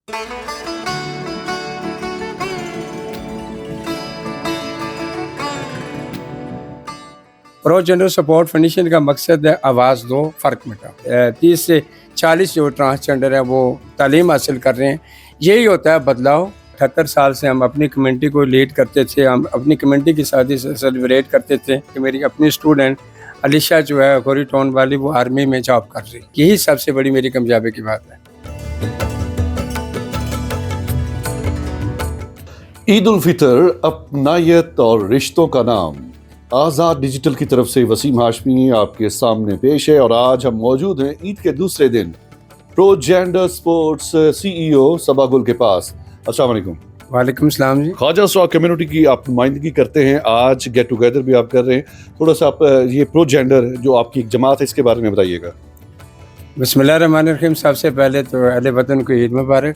Pro gender support foundation का मकसद है आवाज़ दो फ़र्क मिटाओ। 30 से 40 जो ट्रांसजेंडर हैं वो तालीम हासिल कर रहे हैं, यही होता है बदलाव। 78 साल से हम अपनी कम्युनिटी को लीड करते थे, हम अपनी कम्युनिटी की शादी सेलिब्रेट करते थे कि मेरी अपनी स्टूडेंट अलीशा जो है गोरी टाउन वाली, वो आर्मी में जॉब कर रही। यही सबसे बड़ी मेरी कामयाबी की बात है। ईद उल फितर अपनायत और रिश्तों का नाम। आज़ाद डिजिटल की तरफ से वसीम हाशमी आपके सामने पेश है और आज हम मौजूद हैं ईद के दूसरे दिन प्रो जेंडर स्पोर्ट्स CEO सबा गुल के पास। अस्सलाम वालेकुम। वालेकुम सलाम जी। ख्वाजा असरा कम्युनिटी की आप नुमाइंदगी करते हैं, आज गेट टुगेदर भी आप कर रहे हैं। थोड़ा सा आप ये प्रो जेंडर जो आपकी एक जमात है इसके बारे में बताइएगा। बिस्मिल्लाहिर्रहमानिर्रहीम। सबसे पहले तो अहले वतन को ईद मुबारक।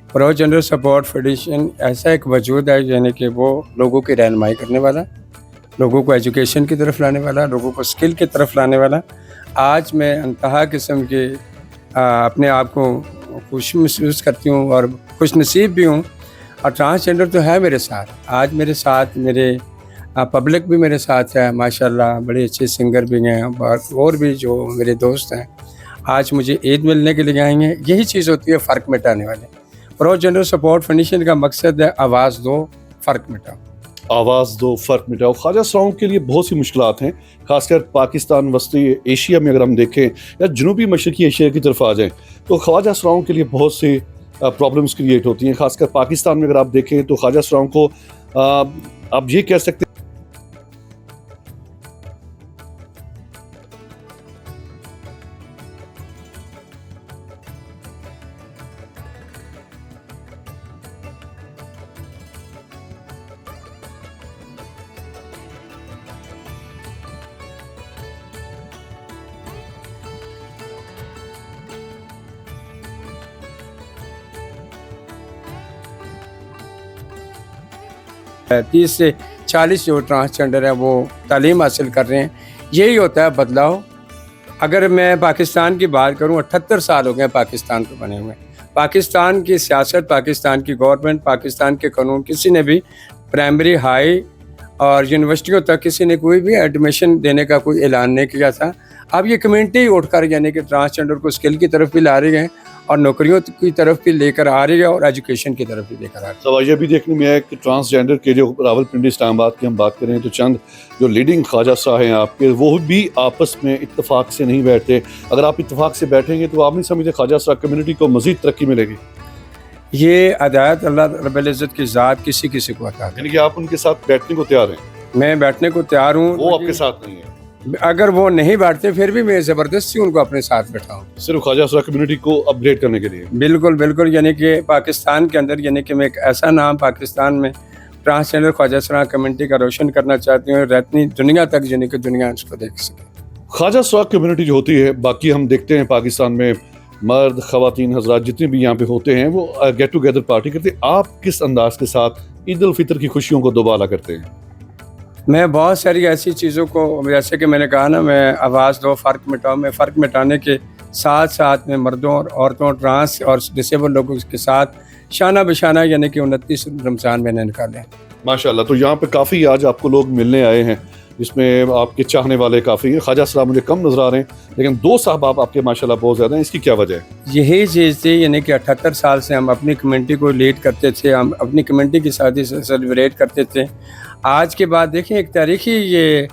प्रो जेंडर सपोर्ट फाउंडेशन ऐसा एक वजूद है यानी कि वो लोगों की रहनुमाई करने वाला, लोगों को एजुकेशन की तरफ लाने वाला, लोगों को स्किल की तरफ लाने वाला। आज मैं इंतहा किस्म के अपने आप को खुश महसूस करती हूँ और खुश नसीब भी हूँ। और ट्रांसजेंडर तो है मेरे साथ, आज मेरे साथ मेरे पब्लिक भी मेरे साथ है माशाल्लाह। बड़े अच्छे सिंगर भी हैं और भी जो मेरे दोस्त हैं आज मुझे ईद मिलने के लिए आएंगे। यही चीज़ होती है फ़र्क मिटाने वाले। प्रो जेंडर सपोर्ट फाउंडेशन का मकसद है आवाज़ दो फ़र्क मिटाओ। आवाज़ दो फ़र्क मिटाओ। ख्वाजा असराओं के लिए बहुत सी मुश्किलात हैं, खासकर पाकिस्तान वस्ती एशिया में अगर हम देखें या जनूबी मशरकी एशिया की तरफ आ जाएं तो ख्वाजा असराओं के लिए बहुत सी प्रॉब्लम्स क्रिएट होती हैं। खासकर पाकिस्तान में अगर आप देखें तो ख्वाजा असराओं को आप ये कह सकते हैं 30 से 40 जो ट्रांसजेंडर हैं वो तालीम हासिल कर रहे हैं, यही होता है बदलाव। अगर मैं पाकिस्तान की बात करूं, 78 साल हो गए पाकिस्तान को बने हुए। पाकिस्तान की सियासत, पाकिस्तान की गवर्नमेंट, पाकिस्तान के कानून, किसी ने भी प्राइमरी हाई और यूनिवर्सिटियों तक किसी ने कोई भी एडमिशन देने का कोई ऐलान नहीं किया था। अब ये कम्युनिटी ही उठकर यानी कि ट्रांसजेंडर को स्किल की तरफ भी ला रही है और नौकरियों की तरफ भी लेकर आ रही है और एजुकेशन की तरफ भी लेकर आ रही है। सवाल ये भी देखने में है कि ट्रांसजेंडर के जो रावलपिंडी इस्लामाबाद की हम बात करें तो चंद जो लीडिंग ख्वाजा साहब हैं आपके, वो भी आपस में इत्तेफाक से नहीं बैठते। अगर आप इत्तेफाक से बैठेंगे तो आप नहीं समझते ख्वाजा साहब कम्युनिटी को मजीद तरक्की मिलेगी? ये अदायत अल्लाह रब्बुल इज़्ज़त की ज़ात किसी किसी को अता है। यानी कि आप उनके साथ बैठने को तैयार हैं? मैं बैठने को तैयार हूँ। वो आपके साथ नहीं है? अगर वो नहीं बैठते फिर भी मैं ज़बरदस्ती उनको अपने साथ बैठाऊँ, सिर्फ ख्वाजा असरा कम्युनिटी को अपग्रेड करने के लिए? बिल्कुल बिल्कुल। यानी कि पाकिस्तान के अंदर यानी कि मैं एक ऐसा नाम पाकिस्तान में ट्रांसजेंडर ख्वाजा असरा कम्युनिटी का रोशन करना चाहती हूँ, रहती दुनिया तक यानी कि दुनिया उसको देख सके। ख्वाजा असरा कम्युनिटी जो होती है, बाकी हम देखते हैं पाकिस्तान में मर्द ख़वातीन हज़रात जितने भी यहाँ पे होते हैं वो गेट टुगेदर पार्टी करते हैं। आप किस अंदाज के साथ ईद उल फितर की खुशियों को दोबारा करते हैं? मैं बहुत सारी ऐसी चीज़ों को, जैसे कि मैंने कहा ना, मैं आवाज़ दो फ़र्क मिटाओ, मैं फ़र्क मिटाने के साथ साथ में मर्दों और औरतों, ट्रांस और डिसेबल लोगों के साथ शाना बशाना यानी कि 29 रमज़ान मैंने निकाले। माशाल्लाह। तो यहाँ पे काफ़ी आज आपको लोग मिलने आए हैं, जिसमें आपके चाहने वाले काफ़ी हैं। ख्वाजा असरा मुझे कम नज़र आ रहे हैं, लेकिन दो साहब आपके माशाल्लाह बहुत ज़्यादा हैं। इसकी क्या वजह है? यही चीज़ थी यानी कि 78 साल से हम अपनी कम्युनिटी को लीड करते थे, हम अपनी कम्युनिटी की शादी सेलिब्रेट करते थे। आज के बाद देखिए एक तारीखी ये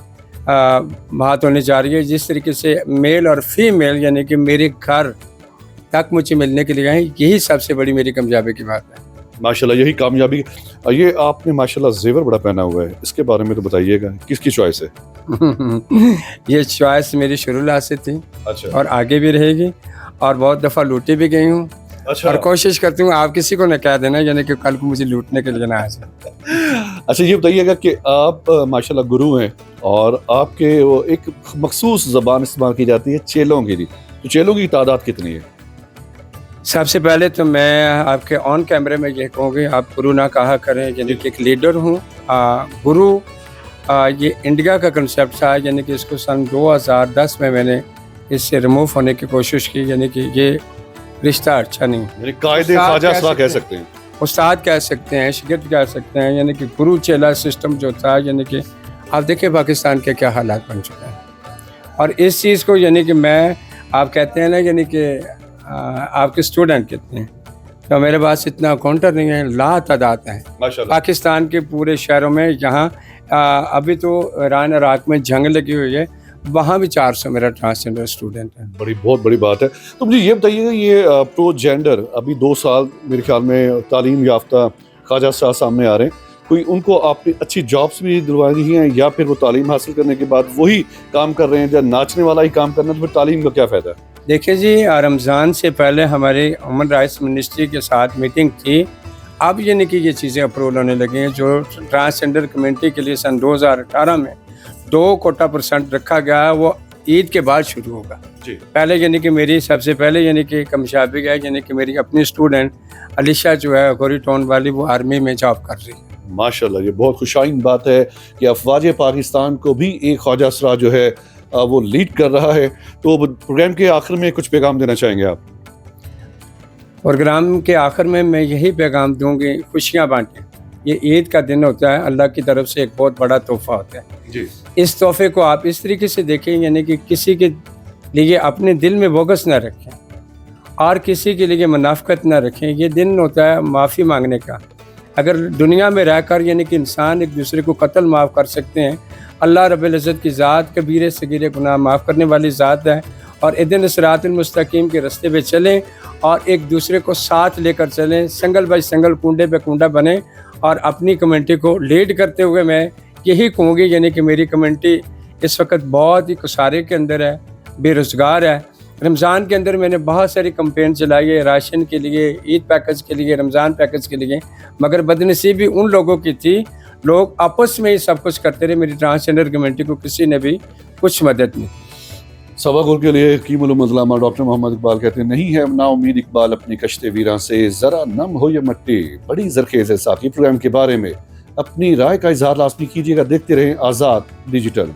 बात होने जा रही है, जिस तरीके से मेल और फीमेल यानी कि मेरे घर तक मुझे मिलने के लिए आए, यही सबसे बड़ी मेरी कामयाबी की बात है। माशाल्लाह, यही कामयाबी। ये आपने माशाल्लाह जेवर बड़ा पहना हुआ है, इसके बारे में तो बताइएगा, किसकी चॉइस है? ये चॉइस मेरी शुरुआत से थी। अच्छा। और आगे भी रहेगी और बहुत दफ़ा लूटी भी गई हूँ। अच्छा। और कोशिश करती हूँ आप किसी को न कह देना यानी कि कल को मुझे लूटने के लिए ना आ जाए। अच्छा, ये बताइएगा कि आप माशाल्लाह गुरु हैं और आपके वो एक मखसूस ज़बान इस्तेमाल की जाती है चेलों की भी, तो चेलों की तादाद कितनी है? सबसे पहले तो मैं आपके ऑन कैमरे में ये कहूँगी, आप गुरु ना कहा करें, यानी कि एक लीडर हूँ। गुरु ये इंडिया का कंसेप्ट था, यानी कि इसको सन 2010 में मैंने इससे रिमूव होने की कोशिश की, यानी कि ये रिश्ता अच्छा नहीं। यानी कायदे उस्ताद ख्वाजा कह असरा कह सकते सकते हैं। उस्ताद कह सकते हैं, शिगिर्द कह सकते हैं, यानी कि गुरु चेला सिस्टम जो था, यानी कि आप देखिए पाकिस्तान के क्या हालात बन चुके हैं। और इस चीज़ को यानी कि मैं, आप कहते हैं ना यानी कि आपके स्टूडेंट कितने हैं, तो मेरे पास इतना काउंटर नहीं है, लातादाद है माशाल्लाह। पाकिस्तान के पूरे शहरों में। यहाँ अभी तो ईरान इराक में जंग लगी हुई है, वहाँ भी 400 मेरा ट्रांसजेंडर स्टूडेंट है। बहुत बड़ी बात है। तो मुझे ये बताइएगा, ये प्रो जेंडर अभी 2 साल मेरे ख्याल में तालीम याफ्ता ख्वाजा साहब सामने आ रहे हैं, कोई उनको आपने अच्छी जॉब्स भी दिलवा दी हैं, या फिर वो तालीम हासिल करने के बाद वही काम कर रहे हैं, या नाचने वाला ही काम करना, तो फिर तालीम का क्या फ़ायदा है? देखिए जी, रमज़ान से पहले हमारी ह्यूमन राइट्स मिनिस्ट्री के साथ मीटिंग थी। अब यानी कि ये चीज़ें अप्रूवल होने लगी हैं। जो ट्रांसजेंडर कम्युनिटी के लिए सन 2018 में 2% रखा गया है, वो ईद के बाद शुरू होगा। जी। पहले यानी कि मेरी सबसे पहले यानी कि कमशाबी है, यानी कि मेरी अपनी स्टूडेंट अलीशा जो है गोरी टाउन वाली, वो आर्मी में जॉब कर रही है। माशाल्लाह, ये बहुत खुशाइन बात है कि अफवाज पाकिस्तान को भी एक ख्वाजा असरा जो है वो लीड कर रहा है। तो प्रोग्राम के आखिर में कुछ पैगाम देना चाहेंगे आप? प्रोग्राम के आखिर में मैं यही पैगाम दूंगी, खुशियाँ बांटें। ये ईद का दिन होता है, अल्लाह की तरफ से एक बहुत बड़ा तोहफा होता है। जी। इस तोहफे को आप इस तरीके से देखें, यानी कि किसी के लिए अपने दिल में बोगस ना रखें और किसी के लिए मुनाफकत ना रखें। ये दिन होता है माफ़ी मांगने का। अगर दुनिया में रहकर यानी कि इंसान एक दूसरे को कत्ल माफ़ कर सकते हैं, अल्लाह रब्बुल इज़्ज़त की ज़ात कबीरे सगीरे गुनाह माफ़ करने वाली ज़ात है। और इहदिन सिरातुल मुस्तकीम के रास्ते पे चलें और एक दूसरे को साथ लेकर चलें, संगल बाई संगल, कुंडे पे कुंडा बने। और अपनी कम्युनिटी को लीड करते हुए मैं यही कहूँगी, यानी कि मेरी कम्युनिटी इस वक्त बहुत ही कुसारे के अंदर है, बेरोज़गार है। रमज़ान के अंदर मैंने बहुत सारी कंपेन चलाई है, राशन के लिए, ईद पैकेज के लिए, रमज़ान पैकेज के लिए, मगर बदनसीबी उन लोगों की थी, लोग आपस में ही सब कुछ करते रहे। मेरी ट्रांसजेंडर कम्युनिटी को किसी ने भी कुछ मदद नहीं। सवागुल के लिए कीमुल मजलामा डॉक्टर मोहम्मद इकबाल कहते हैं, नहीं है ना उम्मीद इकबाल अपनी कश्ते वीरां से, जरा नम हो ये मट्टी बड़ी जरखेज है। साथी प्रोग्राम के बारे में अपनी राय का इजहार लाजमी कीजिएगा। देखते रहें आज़ाद डिजिटल।